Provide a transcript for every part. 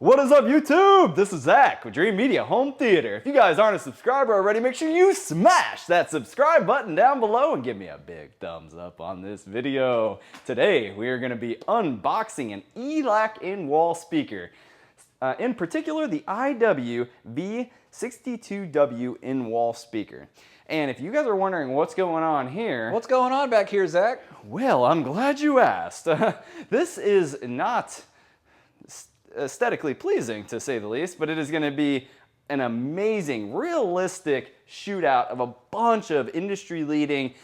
What is up, YouTube? This is Zach with Dreamedia Home Theater. If you guys aren't a subscriber already, make sure you smash that subscribe button down below and give me a big thumbs up on this video. Today, we are going to be unboxing an Elac in-wall speaker. In particular, the IW V62W in-wall speaker. And if you guys are wondering what's going on here... What's going on back here, Zach? Well, I'm glad you asked. This is not aesthetically pleasing, to say the least, but it is going to be an amazing, realistic shootout of a bunch of industry-leading,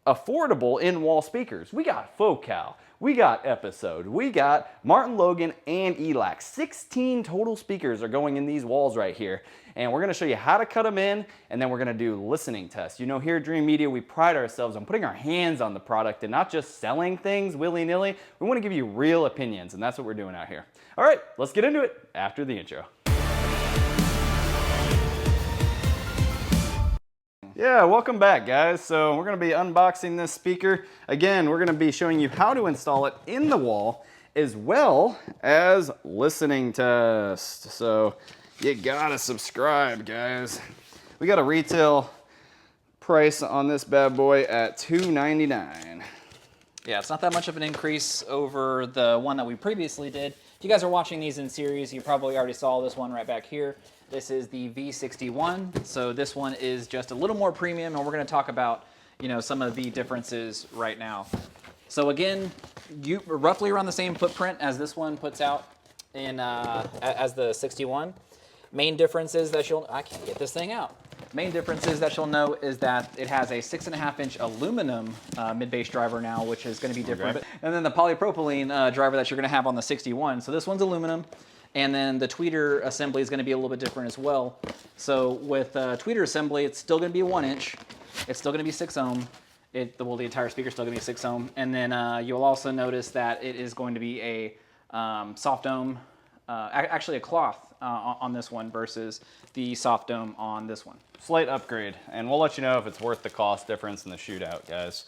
affordable in-wall speakers. We got Focal, we got Episode, we got Martin Logan and Elac. 16 total speakers are going in these walls right here. And we're gonna show you how to cut them in, and then we're gonna do listening tests. You know, here at Dreamedia, we pride ourselves on putting our hands on the product and not just selling things willy-nilly. We wanna give you real opinions, and that's what we're doing out here. All right, let's get into it after the intro. Yeah, welcome back, guys. So we're gonna be unboxing this speaker. Again, we're gonna be showing you how to install it in the wall, as well as listening test. So you gotta subscribe, guys. We got a retail price on this bad boy at $2.99. Yeah, it's not that much of an increase over the one that we previously did. If you guys are watching these in series, you probably already saw this one right back here. This is the V61. So this one is just a little more premium, and we're gonna talk about, you know, some of the differences right now. So again, you roughly around the same footprint as this one puts out in as the 61. Main differences that I can't get this thing out. Main differences that you'll know is that it has a 6.5-inch aluminum mid-bass driver now, which is going to be different. Okay. And then the polypropylene driver that you're going to have on the 61. So this one's aluminum, and then the tweeter assembly is going to be a little bit different as well. So with tweeter assembly, it's still going to be a 1-inch. It's still going to be 6 ohm. The entire speaker is still going to be 6 ohm. And then you'll also notice that it is going to be a soft dome, actually a cloth on this one versus the soft dome on this one. Slight upgrade, and we'll let you know if it's worth the cost difference in the shootout, guys.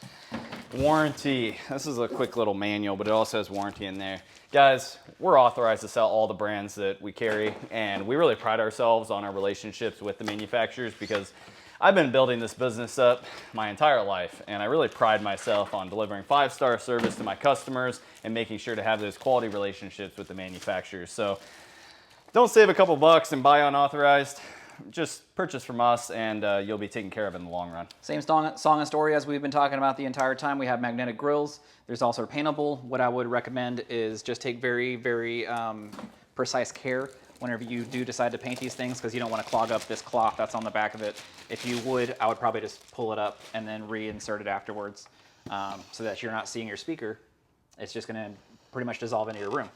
Warranty. This is a quick little manual, but it also has warranty in there. Guys, we're authorized to sell all the brands that we carry, and we really pride ourselves on our relationships with the manufacturers because I've been building this business up my entire life, and I really pride myself on delivering 5-star service to my customers and making sure to have those quality relationships with the manufacturers. So don't save a couple bucks and buy unauthorized. Just purchase from us, and you'll be taken care of in the long run. Same song and story as we've been talking about the entire time. We have magnetic grills. There's also paintable. What I would recommend is just take very, very precise care whenever you do decide to paint these things, because you don't want to clog up this cloth that's on the back of it. If you would, I would probably just pull it up and then reinsert it afterwards, so that you're not seeing your speaker. It's just going to pretty much dissolve into your room.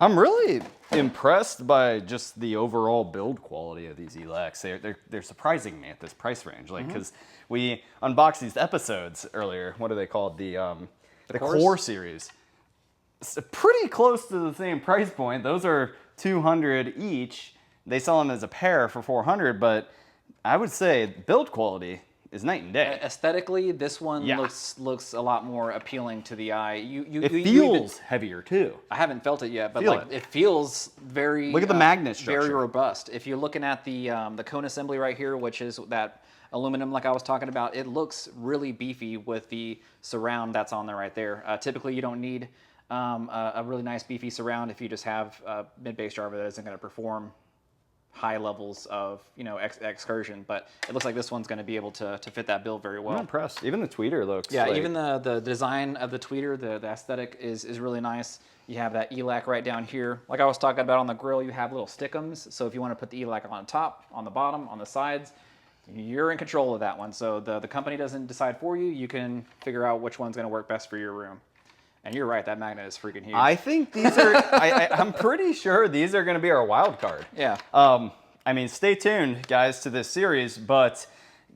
I'm really impressed by just the overall build quality of these Elacs. They're surprising me at this price range. Like, because we unboxed these Episodes earlier. What are they called? The Core series. It's pretty close to the same price point. Those are $200 each. They sell them as a pair for $400, but I would say build quality is night and day. Aesthetically, this one looks a lot more appealing to the eye. It feels heavier too. I haven't felt it yet, but it feels very. Look at the magnet structure. Very robust. If you're looking at the cone assembly right here, which is that aluminum like I was talking about, it looks really beefy with the surround that's on there right there. Typically, you don't need a really nice beefy surround if you just have a mid-bass driver that isn't going to perform high levels of, you know, excursion, but it looks like this one's going to be able to fit that bill very well. I'm impressed. Even the tweeter looks. Yeah, like, even the design of the tweeter, the aesthetic is really nice. You have that Elac right down here. Like I was talking about on the grill, you have little stickums. So if you want to put the Elac on top, on the bottom, on the sides, you're in control of that one. So the company doesn't decide for you. You can figure out which one's going to work best for your room. And you're right, that magnet is freaking huge. I think these are, I'm pretty sure these are going to be our wild card. Yeah. I mean, stay tuned, guys, to this series, but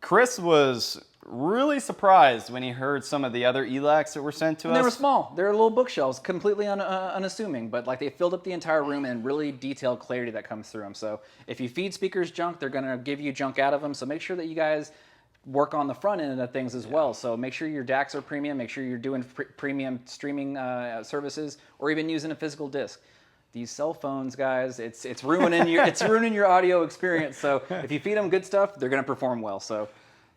Chris was really surprised when he heard some of the other Elacs that were sent to us. They were small. They're little bookshelves, completely unassuming, but like they filled up the entire room and really detailed clarity that comes through them. So if you feed speakers junk, they're going to give you junk out of them. So make sure that you guys work on the front end of things as well. So make sure your DACs are premium, make sure you're doing premium streaming services, or even using a physical disc. These cell phones, guys, it's ruining your audio experience. So if you feed them good stuff, they're gonna perform well. So I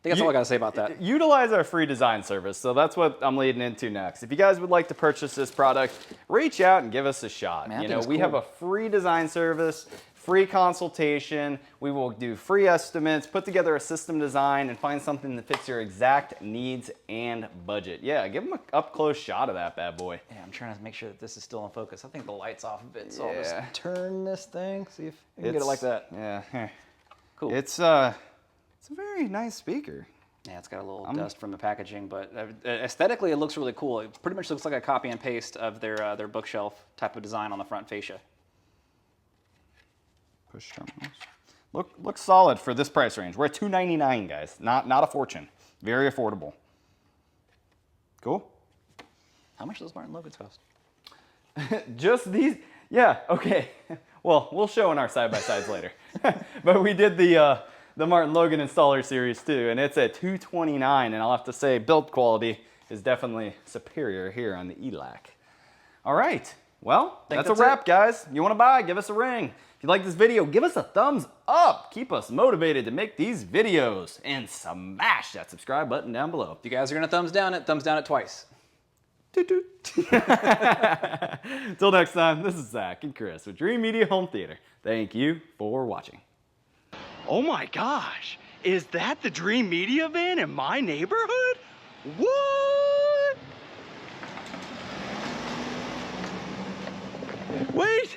think that's all I gotta say about that. Utilize our free design service. So that's what I'm leading into next. If you guys would like to purchase this product, reach out and give us a shot. Man, you know, we have a free design service, free consultation. We will do free estimates, put together a system design, and find something that fits your exact needs and budget. Yeah, give them an up-close shot of that bad boy. Yeah, I'm trying to make sure that this is still in focus. I think the light's off of it, so I'll just turn this thing, see if you can get it like that. Yeah, cool. It's a very nice speaker. Yeah, it's got a little dust from the packaging, but aesthetically it looks really cool. It pretty much looks like a copy and paste of their bookshelf type of design on the front fascia. Push terminals. Looks solid for this price range. We're at $299, guys. Not a fortune. Very affordable. Cool. How much does Martin Logan's cost? Just these? Yeah, okay. Well, we'll show in our side-by-sides later. But we did the Martin Logan installer series too, and it's at $229, and I'll have to say build quality is definitely superior here on the Elac. All right, well, that's a wrap, guys. You want to buy, give us a ring. If you like this video, give us a thumbs up. Keep us motivated to make these videos, and smash that subscribe button down below. If you guys are gonna thumbs down it twice. Toot toot. Till next time, this is Zach and Chris with Dreamedia Home Theater. Thank you for watching. Oh my gosh, is that the Dreamedia van in my neighborhood? What? Wait!